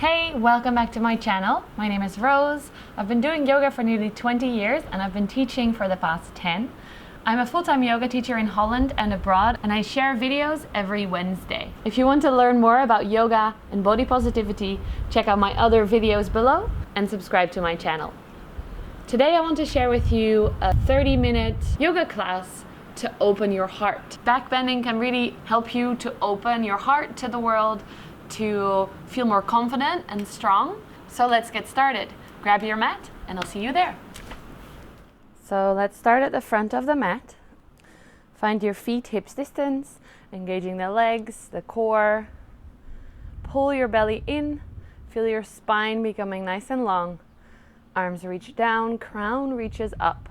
Hey, welcome back to my channel. My name is Roos. I've been doing yoga for nearly 20 years and I've been teaching for the past 10. I'm a full-time yoga teacher in Holland and abroad, and I share videos every Wednesday. If you want to learn more about yoga and body positivity, check out my other videos below and subscribe to my channel. Today I want to share with you a 30-minute yoga class to open your heart. Backbending can really help you to open your heart to the world, to feel more confident and strong. So let's get started. Grab your mat and I'll see you there. So let's start at the front of the mat. Find your feet hips distance, engaging the legs, the core. Pull your belly in, feel your spine becoming nice and long. Arms reach down, crown reaches up.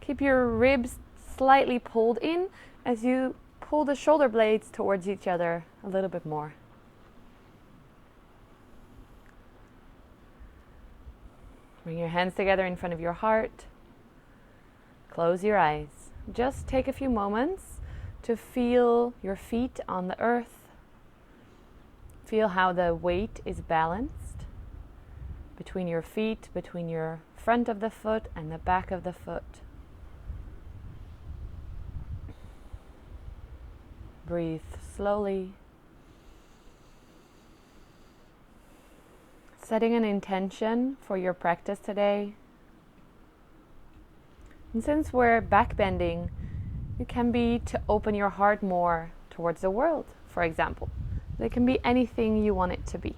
Keep your ribs slightly pulled in as you pull the shoulder blades towards each other a little bit more. Bring your hands together in front of your heart. Close your eyes. Just take a few moments to feel your feet on the earth. Feel how the weight is balanced between your feet, between your front of the foot and the back of the foot. Breathe slowly. Setting an intention for your practice today. And since we're backbending, it can be to open your heart more towards the world, for example. It can be anything you want it to be.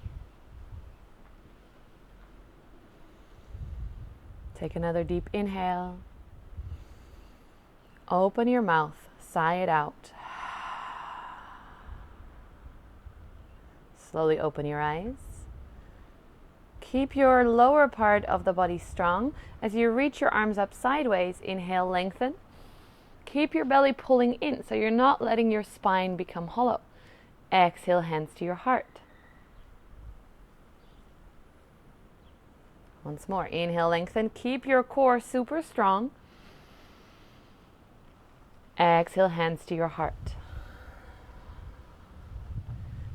Take another deep inhale. Open your mouth, sigh it out. Slowly open your eyes. Keep your lower part of the body strong. As you reach your arms up sideways, inhale, lengthen. Keep your belly pulling in so you're not letting your spine become hollow. Exhale, hands to your heart. Once more, inhale, lengthen. Keep your core super strong. Exhale, hands to your heart.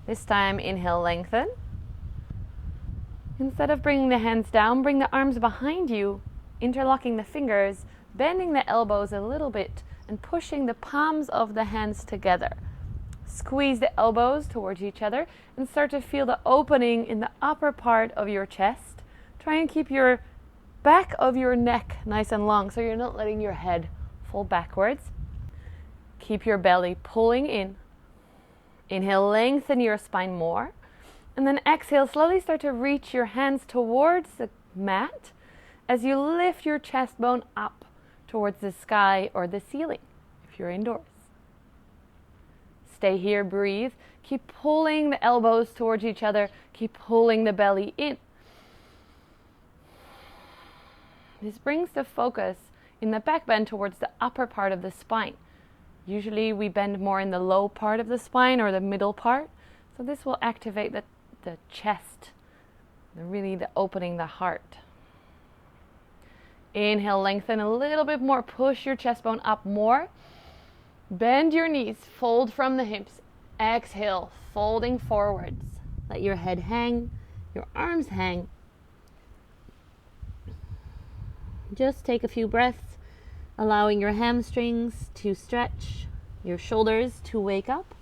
This time, inhale, lengthen. Instead of bringing the hands down, bring the arms behind you, interlocking the fingers, bending the elbows a little bit, and pushing the palms of the hands together. Squeeze the elbows towards each other and start to feel the opening in the upper part of your chest. Try and keep your back of your neck nice and long so you're not letting your head fall backwards. Keep your belly pulling in. Inhale, lengthen your spine more. And then exhale, slowly start to reach your hands towards the mat as you lift your chest bone up towards the sky or the ceiling if you're indoors. Stay here, breathe. Keep pulling the elbows towards each other. Keep pulling the belly in. This brings the focus in the back bend towards the upper part of the spine. Usually we bend more in the low part of the spine or the middle part. So this will activate the chest, really the opening the heart. Inhale, lengthen a little bit more. Push your chest bone up more. Bend your knees, fold from the hips. Exhale, folding forwards. Let your head hang, your arms hang. Just take a few breaths, allowing your hamstrings to stretch, your shoulders to wake up.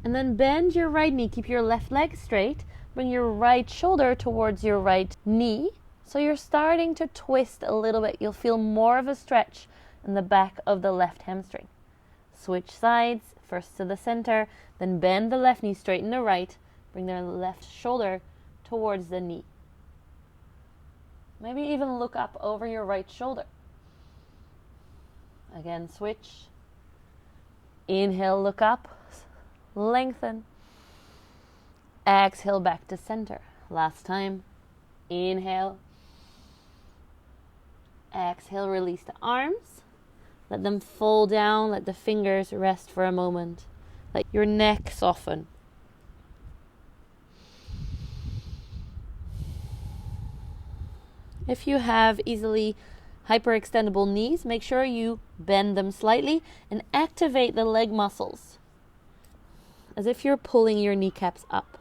And then bend your right knee. Keep your left leg straight. Bring your right shoulder towards your right knee. So you're starting to twist a little bit. You'll feel more of a stretch in the back of the left hamstring. Switch sides, first to the center, then bend the left knee, straighten the right. Bring the left shoulder towards the knee. Maybe even look up over your right shoulder. Again, switch. Inhale, look up. Lengthen. Exhale, back to center. Last time. Inhale. Exhale, release the arms. Let them fall down. Let the fingers rest for a moment. Let your neck soften. If you have easily hyperextendable knees, make sure you bend them slightly and activate the leg muscles as if you're pulling your kneecaps up.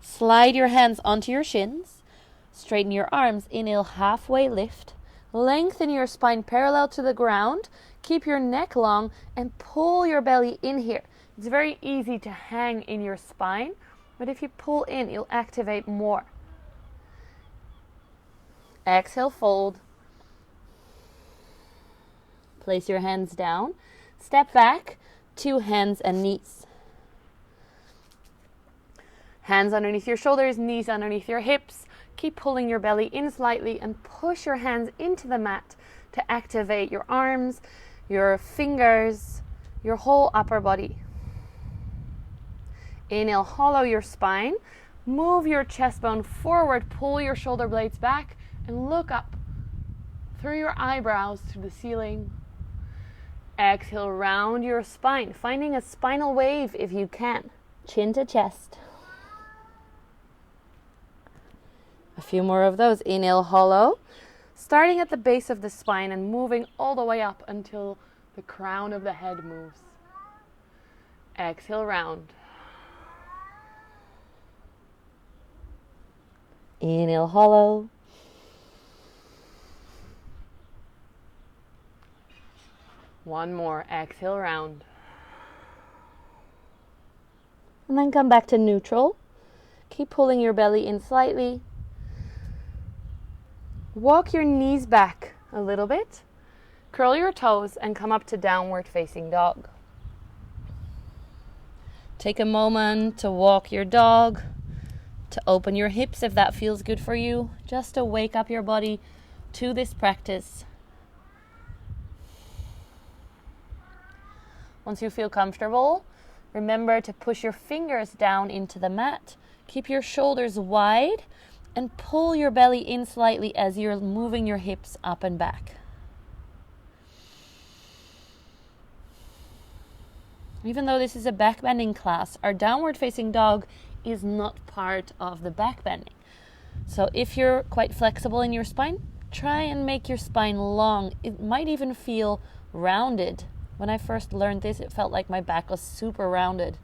Slide your hands onto your shins. Straighten your arms. Inhale, halfway lift. Lengthen your spine parallel to the ground. Keep your neck long and pull your belly in here. It's very easy to hang in your spine, but if you pull in, you'll activate more. Exhale, fold. Place your hands down. Step back, 2 hands and knees. Hands underneath your shoulders, knees underneath your hips. Keep pulling your belly in slightly and push your hands into the mat to activate your arms, your fingers, your whole upper body. Inhale, hollow your spine. Move your chest bone forward, pull your shoulder blades back, and look up through your eyebrows to the ceiling. Exhale, round your spine, finding a spinal wave if you can. Chin to chest. A few more of those. Inhale, hollow. Starting at the base of the spine and moving all the way up until the crown of the head moves. Exhale, round. Inhale, hollow. One more. Exhale, round. And then come back to neutral. Keep pulling your belly in slightly. Walk your knees back a little bit. Curl your toes and come up to downward facing dog. Take a moment to walk your dog, to open your hips if that feels good for you, just to wake up your body to this practice. Once you feel comfortable, remember to push your fingers down into the mat. Keep your shoulders wide and pull your belly in slightly as you're moving your hips up and back. Even though this is a backbending class, our downward facing dog is not part of the backbending. So if you're quite flexible in your spine, try and make your spine long. It might even feel rounded. When I first learned this, it felt like my back was super rounded.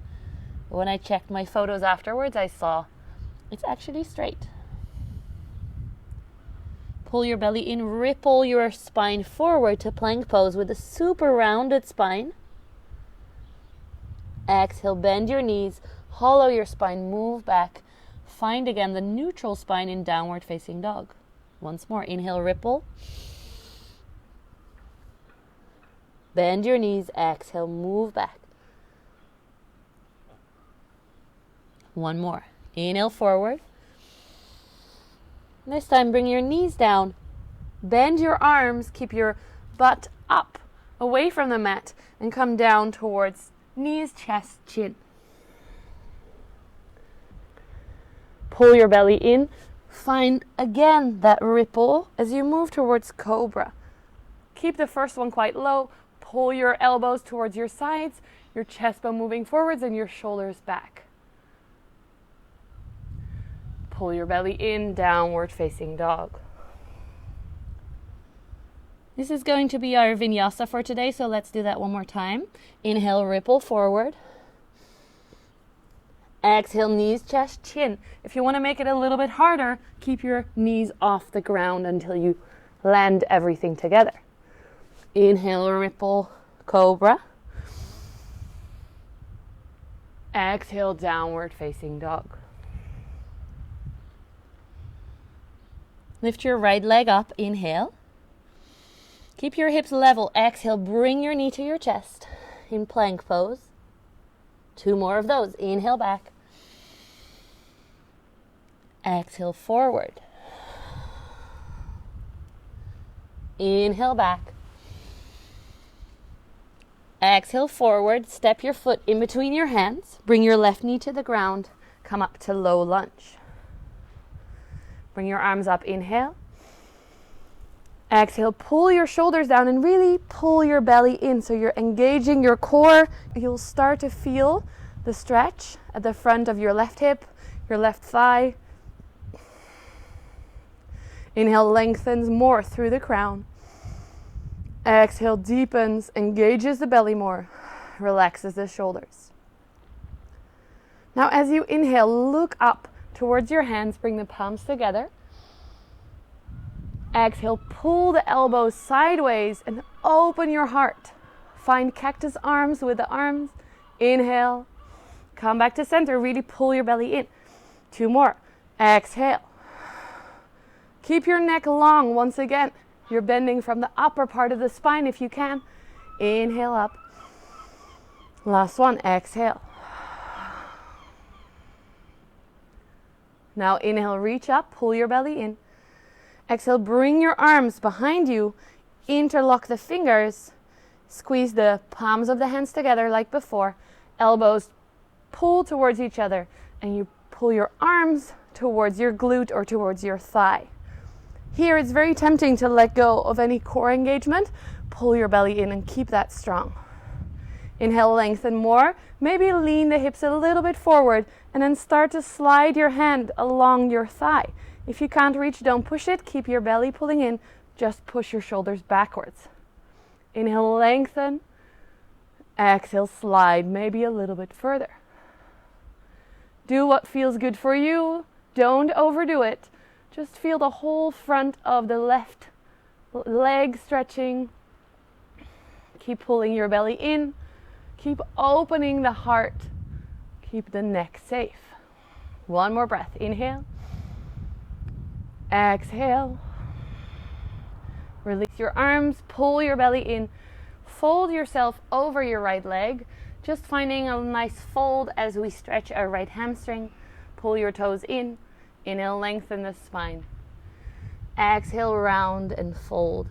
But when I checked my photos afterwards, I saw it's actually straight. Pull your belly in, ripple your spine forward to plank pose with a super rounded spine. Exhale, bend your knees, hollow your spine, move back. Find again the neutral spine in downward facing dog. Once more, inhale, ripple. Bend your knees, exhale, move back. One more. Inhale, forward. This time, bring your knees down. Bend your arms, keep your butt up, away from the mat, and come down towards knees, chest, chin. Pull your belly in. Find again that ripple as you move towards cobra. Keep the first one quite low. Pull your elbows towards your sides, your chest bone moving forwards and your shoulders back. Pull your belly in, downward facing dog. This is going to be our vinyasa for today, so let's do that one more time. Inhale, ripple forward. Exhale, knees, chest, chin. If you want to make it a little bit harder, keep your knees off the ground until you land everything together. Inhale, ripple, cobra. Exhale, downward facing dog. Lift your right leg up, inhale. Keep your hips level, exhale, bring your knee to your chest in plank pose. 2 more of those, inhale back. Exhale, forward. Inhale back. Exhale, forward, step your foot in between your hands. Bring your left knee to the ground, come up to low lunge. Bring your arms up, inhale. Exhale, pull your shoulders down and really pull your belly in so you're engaging your core. You'll start to feel the stretch at the front of your left hip, your left thigh. Inhale, lengthens more through the crown. Exhale, deepens, engages the belly more, relaxes the shoulders. Now as you inhale, look up towards your hands, bring the palms together. Exhale, pull the elbows sideways and open your heart. Find cactus arms with the arms. Inhale, come back to center, really pull your belly in. 2 more. Exhale. Keep your neck long once again. You're bending from the upper part of the spine if you can. Inhale up. Last one, exhale. Now inhale, reach up, pull your belly in. Exhale, bring your arms behind you, interlock the fingers, squeeze the palms of the hands together like before, elbows pull towards each other, and you pull your arms towards your glute or towards your thigh. Here it's very tempting to let go of any core engagement. Pull your belly in and keep that strong. Inhale, lengthen more. Maybe lean the hips a little bit forward and then start to slide your hand along your thigh. If you can't reach, don't push it. Keep your belly pulling in. Just push your shoulders backwards. Inhale, lengthen. Exhale, slide maybe a little bit further. Do what feels good for you. Don't overdo it. Just feel the whole front of the left leg stretching. Keep pulling your belly in. Keep opening the heart. Keep the neck safe. 1 more breath. Inhale. Exhale. Release your arms. Pull your belly in. Fold yourself over your right leg. Just finding a nice fold as we stretch our right hamstring. Pull your toes in. Inhale, lengthen the spine. Exhale, round and fold.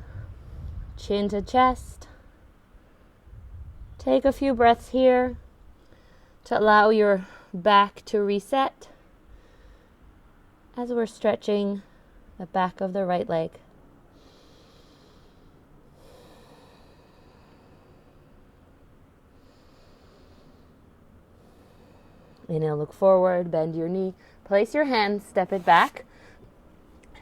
Chin to chest. Take a few breaths here to allow your back to reset as we're stretching the back of the right leg. Inhale, look forward, bend your knee. Place your hands, step it back.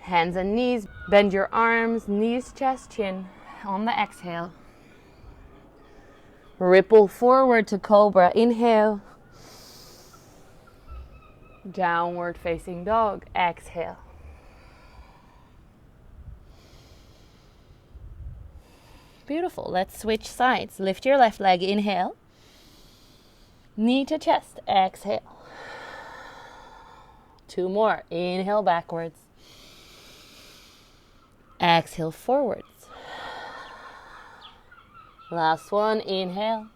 Hands and knees, bend your arms, knees, chest, chin. On the exhale. Ripple forward to cobra. Inhale. Downward facing dog. Exhale. Beautiful. Let's switch sides. Lift your left leg. Inhale. Knee to chest. Exhale. 2 more. Inhale backwards. Exhale forwards. Last one. Inhale.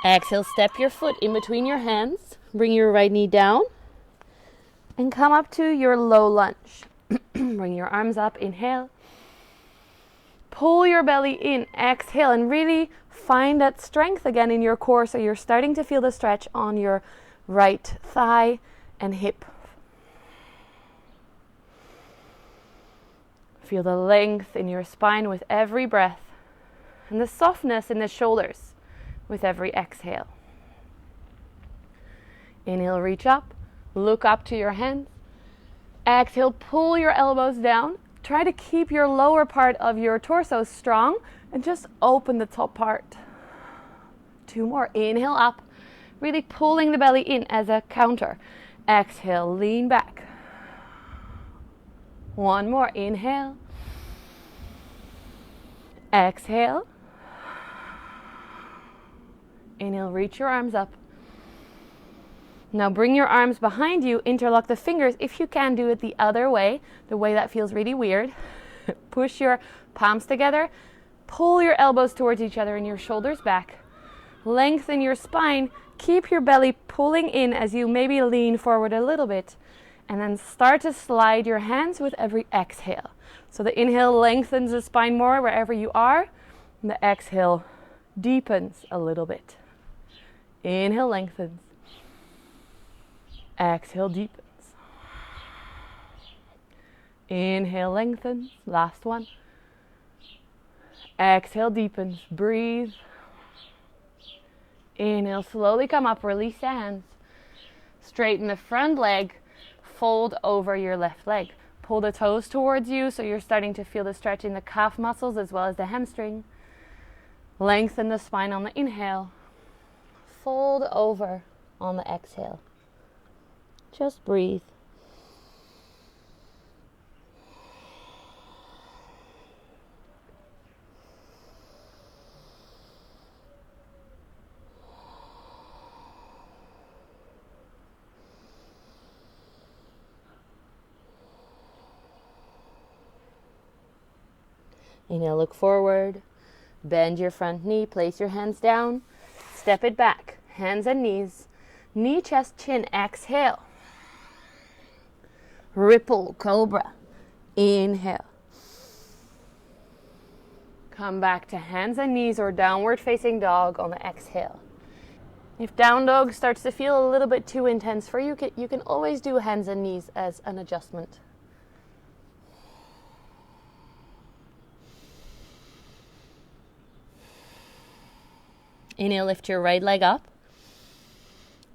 Exhale, step your foot in between your hands. Bring your right knee down. And come up to your low lunge. Bring your arms up. Inhale. Pull your belly in. Exhale. And really find that strength again in your core. So you're starting to feel the stretch on your right thigh and hip. Feel the length in your spine with every breath. And the softness in the shoulders with every exhale. Inhale, reach up. Look up to your hands. Exhale, pull your elbows down. Try to keep your lower part of your torso strong and just open the top part. 2 more. Inhale up. Really pulling the belly in as a counter. Exhale, lean back. 1 more. Inhale. Exhale. Inhale, reach your arms up. Now bring your arms behind you, interlock the fingers. If you can, do it the other way, the way that feels really weird. Push your palms together. Pull your elbows towards each other and your shoulders back. Lengthen your spine. Keep your belly pulling in as you maybe lean forward a little bit. And then start to slide your hands with every exhale. So the inhale lengthens the spine more wherever you are. And the exhale deepens a little bit. Inhale lengthens. Exhale deepens. Inhale lengthens. Last one. Exhale deepens. Breathe. Inhale, slowly come up. Release the hands. Straighten the front leg. Fold over your left leg. Pull the toes towards you so you're starting to feel the stretch in the calf muscles as well as the hamstring. Lengthen the spine on the inhale. Fold over on the exhale. Just breathe. Inhale, look forward. Bend your front knee, place your hands down. Step it back, hands and knees. Knee, chest, chin, exhale. Ripple, cobra. Inhale. Come back to hands and knees or downward facing dog on the exhale. If down dog starts to feel a little bit too intense for you, you can always do hands and knees as an adjustment. Inhale, lift your right leg up.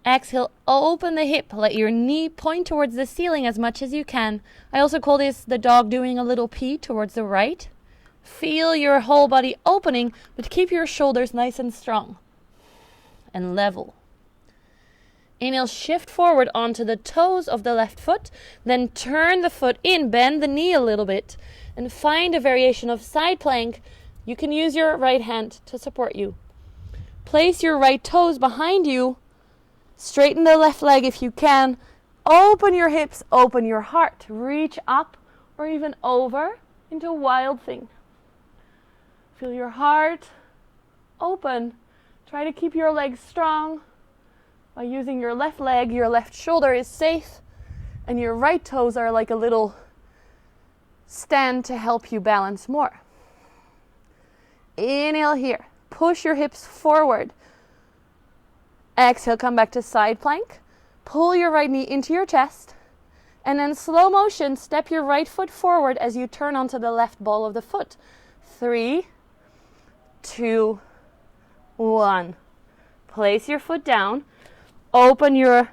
Exhale, open the hip. Let your knee point towards the ceiling as much as you can. I also call this the dog doing a little P towards the right. Feel your whole body opening, but keep your shoulders nice and strong and level. Inhale, shift forward onto the toes of the left foot. Then turn the foot in, bend the knee a little bit, and find a variation of side plank. You can use your right hand to support you. Place your right toes behind you. Straighten the left leg if you can. Open your hips, open your heart. Reach up or even over into wild thing. Feel your heart open. Try to keep your legs strong. By using your left leg, your left shoulder is safe. And your right toes are like a little stand to help you balance more. Inhale here. Push your hips forward. Exhale, come back to side plank. Pull your right knee into your chest. And then slow motion, step your right foot forward as you turn onto the left ball of the foot. 3, 2, 1. Place your foot down. Open your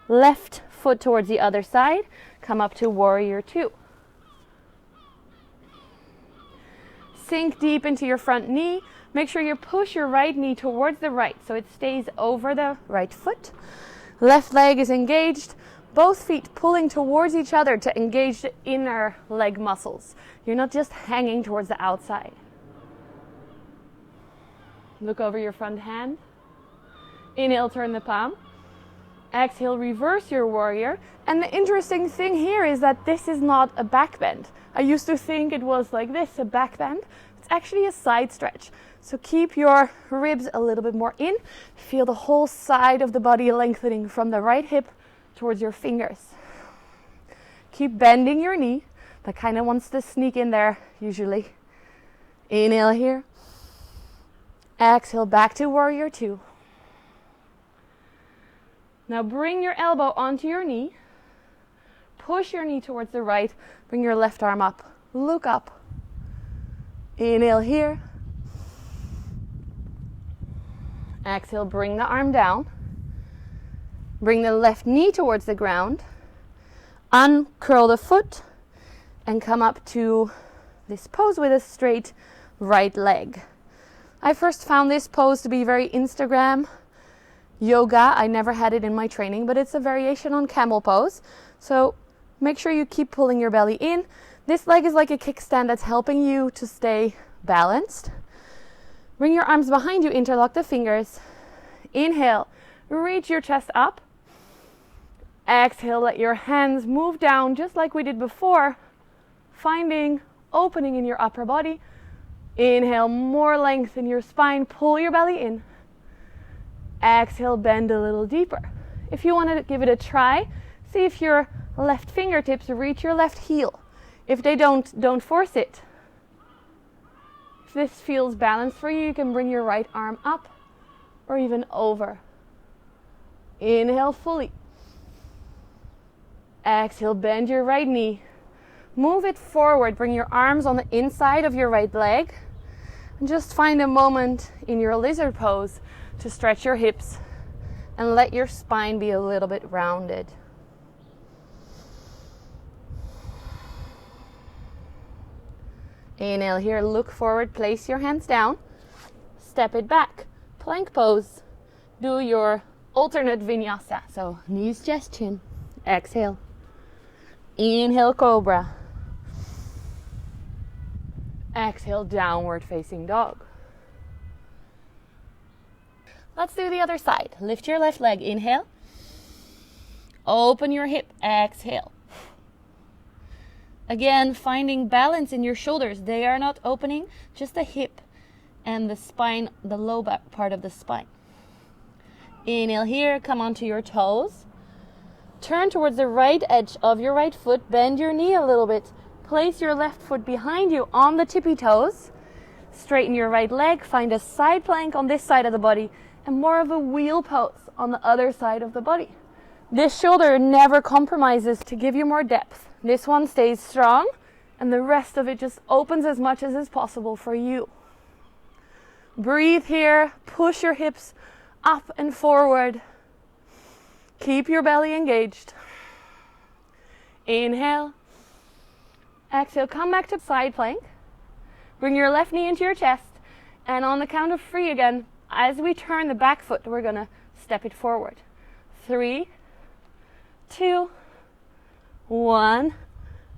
left foot towards the other side. Come up to warrior 2. Sink deep into your front knee. Make sure you push your right knee towards the right so it stays over the right foot. Left leg is engaged. Both feet pulling towards each other to engage the inner leg muscles. You're not just hanging towards the outside. Look over your front hand. Inhale, turn the palm. Exhale, reverse your warrior. And the interesting thing here is that this is not a back bend. I used to think it was like this, a back bend. It's actually a side stretch. So keep your ribs a little bit more in. Feel the whole side of the body lengthening from the right hip towards your fingers. Keep bending your knee. That kind of wants to sneak in there usually. Inhale here. Exhale, back to warrior 2. Now bring your elbow onto your knee. Push your knee towards the right. Bring your left arm up. Look up. Inhale here. Exhale, bring the arm down. Bring the left knee towards the ground. Uncurl the foot and come up to this pose with a straight right leg. I first found this pose to be very Instagram yoga. I never had it in my training, but it's a variation on camel pose. So make sure you keep pulling your belly in. This leg is like a kickstand that's helping you to stay balanced. Bring your arms behind you, interlock the fingers. Inhale, reach your chest up. Exhale, let your hands move down just like we did before, finding opening in your upper body. Inhale, more length in your spine, pull your belly in. Exhale, bend a little deeper. If you want to give it a try, see if your left fingertips reach your left heel. If they don't force it. If this feels balanced for you, you can bring your right arm up or even over. Inhale fully. Exhale, bend your right knee. Move it forward. Bring your arms on the inside of your right leg. And just find a moment in your lizard pose to stretch your hips and let your spine be a little bit rounded. Inhale here, look forward, place your hands down, step it back, plank pose. Do your alternate vinyasa, so knees, chest, chin. Exhale. Inhale, cobra. Exhale, downward facing dog. Let's do the other side. Lift your left leg, inhale. Open your hip, exhale. Again, finding balance in your shoulders. They are not opening, just the hip and the spine, the low back part of the spine. Inhale here, come onto your toes. Turn towards the right edge of your right foot, bend your knee a little bit. Place your left foot behind you on the tippy toes. Straighten your right leg, find a side plank on this side of the body and more of a wheel pose on the other side of the body. This shoulder never compromises to give you more depth. This one stays strong and the rest of it just opens as much as is possible for you. Breathe here, push your hips up and forward. Keep your belly engaged. Inhale. Exhale, come back to side plank. Bring your left knee into your chest. And on the count of 3 again, as we turn the back foot, we're going to step it forward. 3, 2, 1.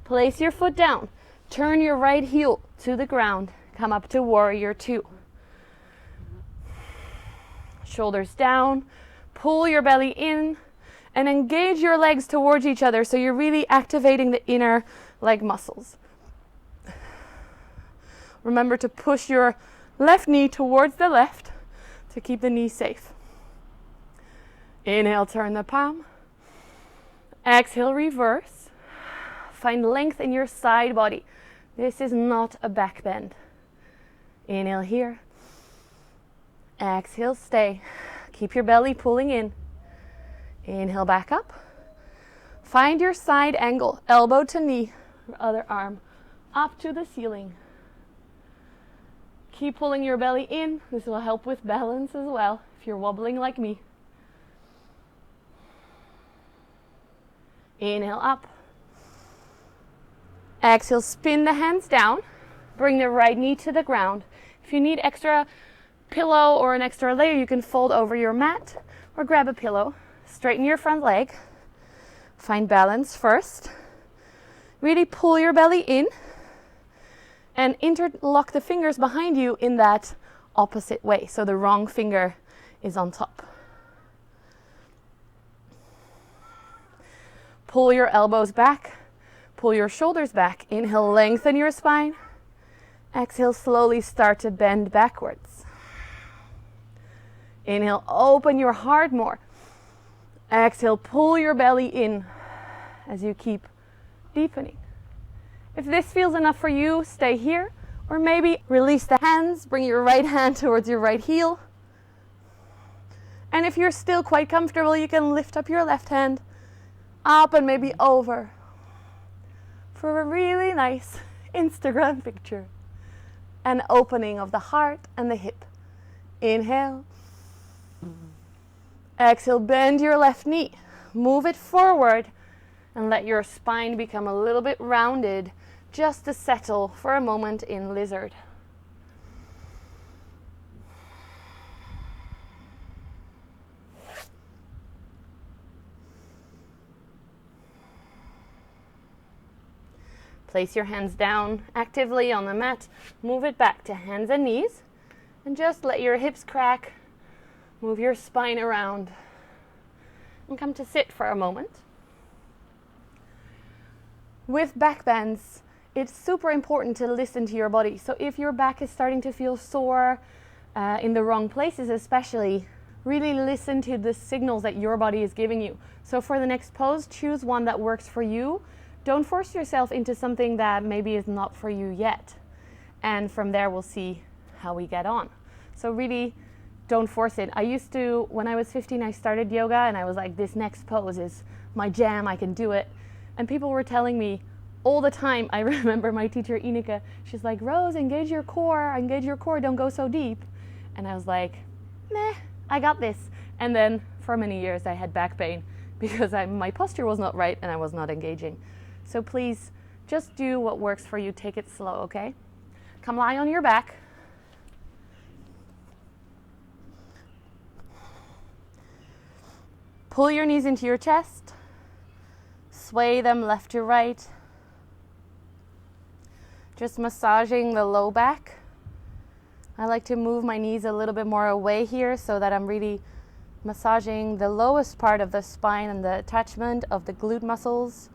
Place your foot down. Turn your right heel to the ground. Come up to warrior 2. Shoulders down. Pull your belly in and engage your legs towards each other so you're really activating the inner leg muscles. Remember to push your left knee towards the left to keep the knee safe. Inhale, turn the palm. Exhale, reverse. Find length in your side body. This is not a back bend. Inhale here. Exhale, stay. Keep your belly pulling in. Inhale, back up. Find your side angle, elbow to knee, other arm up to the ceiling. Keep pulling your belly in. This will help with balance as well if you're wobbling like me. Inhale, up. Exhale, spin the hands down. Bring the right knee to the ground. If you need extra pillow or an extra layer, you can fold over your mat or grab a pillow. Straighten your front leg. Find balance first. Really pull your belly in and interlock the fingers behind you in that opposite way. So the wrong finger is on top. Pull your elbows back. Pull your shoulders back. Inhale, lengthen your spine. Exhale, slowly start to bend backwards. Inhale, open your heart more. Exhale, pull your belly in as you keep deepening. If this feels enough for you, stay here. Or maybe release the hands, bring your right hand towards your right heel. And if you're still quite comfortable, you can lift up your left hand, up and maybe over, for a really nice Instagram picture. An opening of the heart and the hip. Inhale. Exhale, bend your left knee. Move it forward and let your spine become a little bit rounded just to settle for a moment in lizard. Place your hands down actively on the mat. Move it back to hands and knees. And just let your hips crack. Move your spine around. And come to sit for a moment. With back bends, it's super important to listen to your body. So if your back is starting to feel sore, in the wrong places especially, really listen to the signals that your body is giving you. So for the next pose, choose one that works for you. Don't force yourself into something that maybe is not for you yet. And from there, we'll see how we get on. So really, don't force it. I used to, when I was 15, I started yoga and I was like, this next pose is my jam, I can do it. And people were telling me all the time, I remember my teacher, Ineke, she's like, Roos, engage your core, don't go so deep. And I was like, meh, I got this. And then for many years, I had back pain because my posture was not right and I was not engaging. So please, just do what works for you. Take it slow, okay? Come lie on your back. Pull your knees into your chest. Sway them left to right. Just massaging the low back. I like to move my knees a little bit more away here so that I'm really massaging the lowest part of the spine and the attachment of the glute muscles.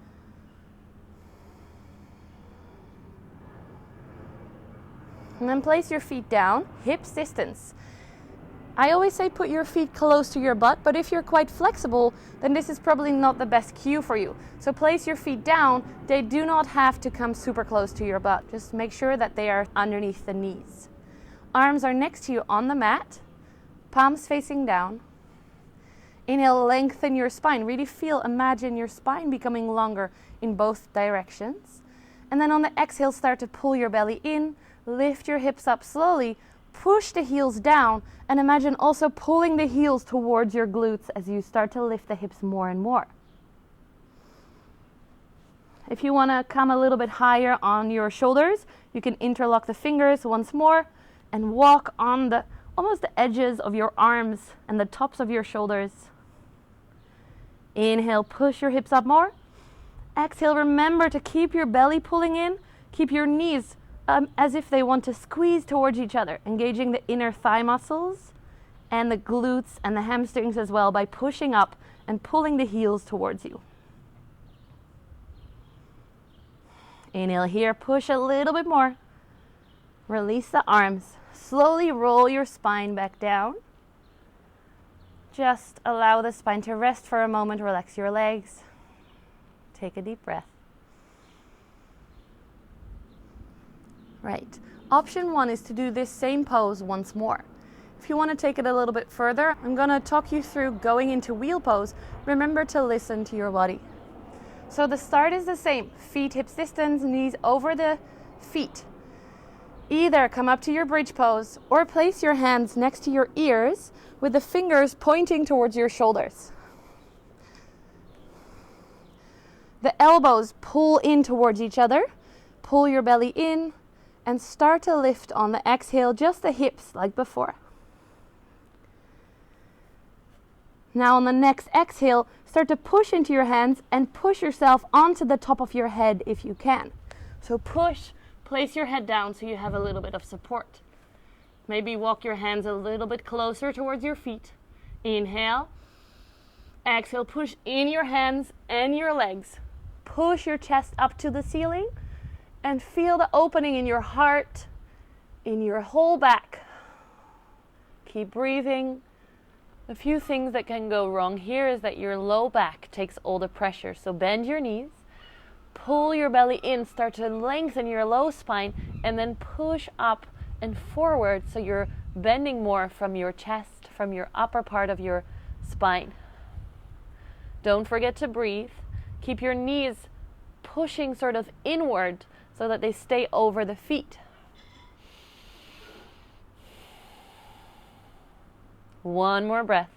And then place your feet down, hips distance. I always say put your feet close to your butt, but if you're quite flexible, then this is probably not the best cue for you. So place your feet down. They do not have to come super close to your butt. Just make sure that they are underneath the knees. Arms are next to you on the mat, palms facing down. Inhale, lengthen your spine. Really imagine your spine becoming longer in both directions. And then on the exhale, start to pull your belly in, lift your hips up slowly, push the heels down, and imagine also pulling the heels towards your glutes as you start to lift the hips more and more. If you want to come a little bit higher on your shoulders, you can interlock the fingers once more and walk on almost the edges of your arms and the tops of your shoulders. Inhale, push your hips up more. Exhale, remember to keep your belly pulling in, keep your knees as if they want to squeeze towards each other, engaging the inner thigh muscles and the glutes and the hamstrings as well by pushing up and pulling the heels towards you. Inhale here, push a little bit more. Release the arms. Slowly roll your spine back down. Just allow the spine to rest for a moment. Relax your legs. Take a deep breath. Right. Option 1 is to do this same pose once more. If you want to take it a little bit further, I'm going to talk you through going into wheel pose. Remember to listen to your body. So the start is the same. Feet hips distance, knees over the feet. Either come up to your bridge pose or place your hands next to your ears with the fingers pointing towards your shoulders. The elbows pull in towards each other. Pull your belly in and start to lift on the exhale, just the hips like before. Now on the next exhale, start to push into your hands and push yourself onto the top of your head if you can. So push, place your head down so you have a little bit of support. Maybe walk your hands a little bit closer towards your feet. Inhale. Exhale, push in your hands and your legs. Push your chest up to the ceiling and feel the opening in your heart, in your whole back. Keep breathing. A few things that can go wrong here is that your low back takes all the pressure. So bend your knees, pull your belly in, start to lengthen your low spine, and then push up and forward so you're bending more from your chest, from your upper part of your spine. Don't forget to breathe. Keep your knees pushing sort of inward so that they stay over the feet. One more breath.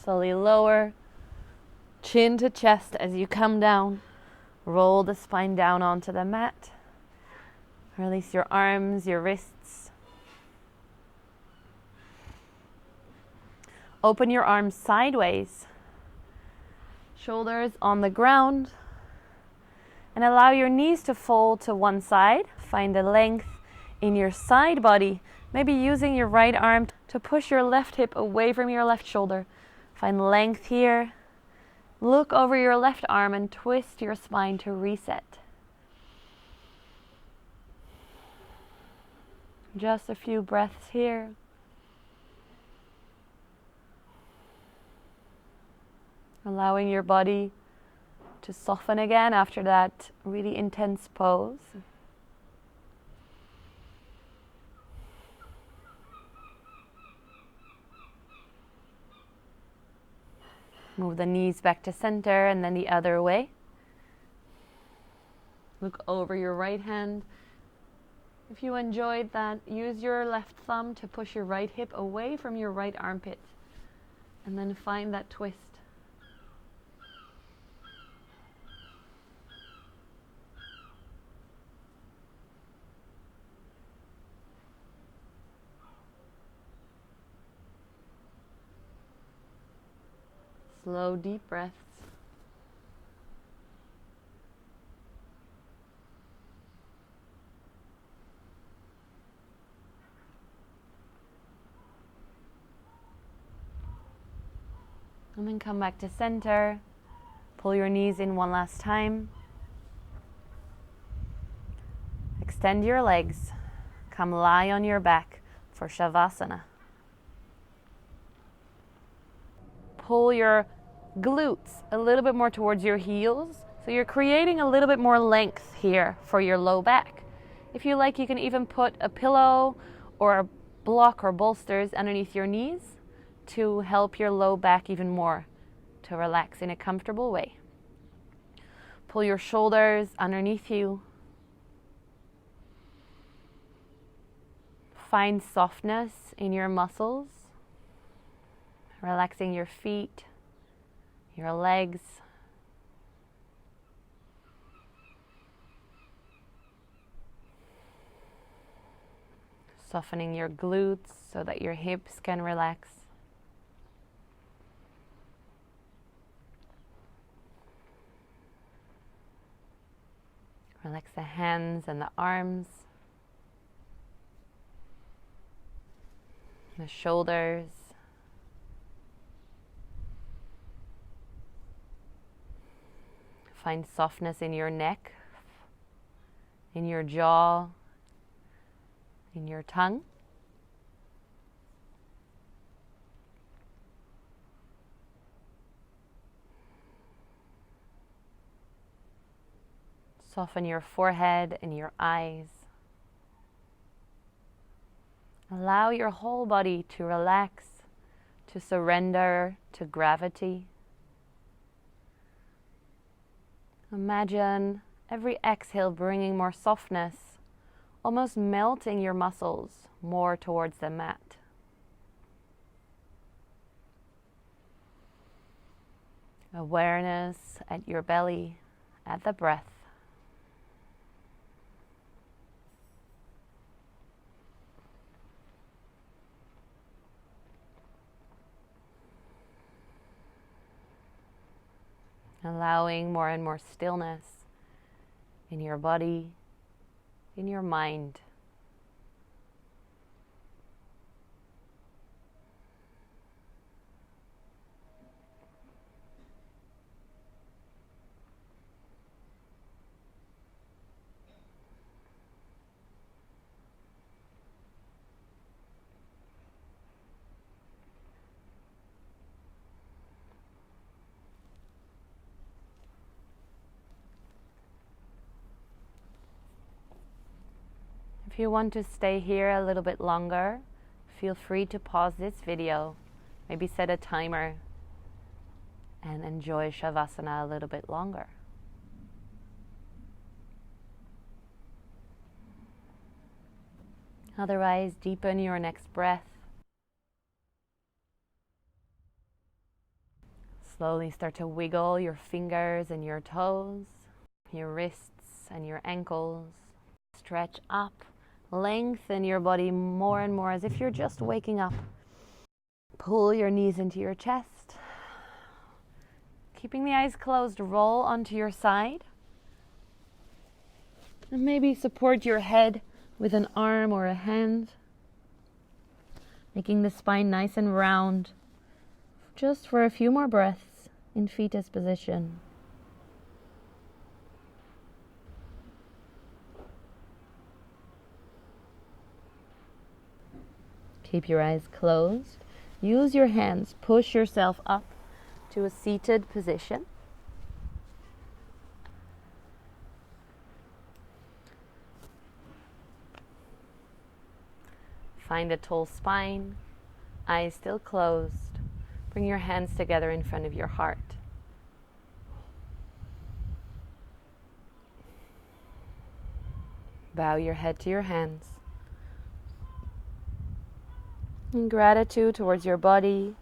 Slowly lower, chin to chest as you come down. Roll the spine down onto the mat. Release your arms, your wrists. Open your arms sideways. Shoulders on the ground. And allow your knees to fold to one side. Find the length in your side body. Maybe using your right arm to push your left hip away from your left shoulder. Find length here. Look over your left arm and twist your spine to reset. Just a few breaths here. Allowing your body to soften again after that really intense pose. Move the knees back to center and then the other way. Look over your right hand. If you enjoyed that, use your left thumb to push your right hip away from your right armpit. And then find that twist. Slow, deep breaths. And then come back to center. Pull your knees in one last time. Extend your legs. Come lie on your back for Shavasana. Pull your glutes a little bit more towards your heels. So you're creating a little bit more length here for your low back. If you like, you can even put a pillow or a block or bolsters underneath your knees to help your low back even more to relax in a comfortable way. Pull your shoulders underneath you. Find softness in your muscles, relaxing your feet, your legs. Softening your glutes so that your hips can relax. Relax the hands and the arms, the shoulders. Find softness in your neck, in your jaw, in your tongue. Soften your forehead and your eyes. Allow your whole body to relax, to surrender to gravity. Imagine every exhale bringing more softness, almost melting your muscles more towards the mat. Awareness at your belly, at the breath. Allowing more and more stillness in your body, in your mind. If you want to stay here a little bit longer, feel free to pause this video, maybe set a timer, and enjoy Shavasana a little bit longer. Otherwise, deepen your next breath. Slowly start to wiggle your fingers and your toes, your wrists and your ankles. Stretch up. Lengthen your body more and more as if you're just waking up. Pull your knees into your chest. Keeping the eyes closed, roll onto your side. And maybe support your head with an arm or a hand. Making the spine nice and round. Just for a few more breaths in fetus position. Keep your eyes closed. Use your hands. Push yourself up to a seated position. Find a tall spine. Eyes still closed. Bring your hands together in front of your heart. Bow your head to your hands. In gratitude towards your body,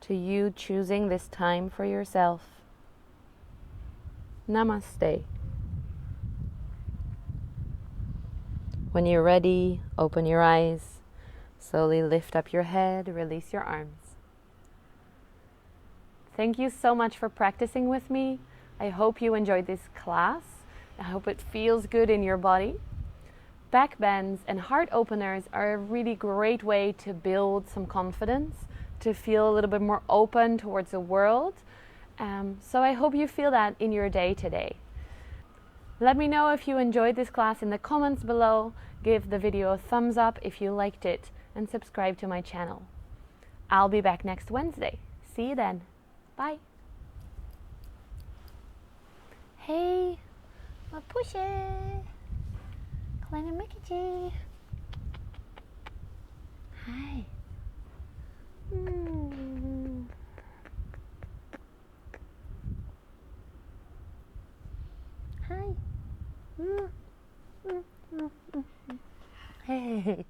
to you choosing this time for yourself. Namaste. When you're ready, open your eyes. Slowly lift up your head, release your arms. Thank you so much for practicing with me. I hope you enjoyed this class. I hope it feels good in your body. Back bends and heart openers are a really great way to build some confidence, to feel a little bit more open towards the world. So I hope you feel that in your day today. Let me know if you enjoyed this class in the comments below. Give the video a thumbs up if you liked it and subscribe to my channel. I'll be back next Wednesday. See you then. Bye. Hey, wat poesje. Kleine mikketje. Hi. Hi. Hey.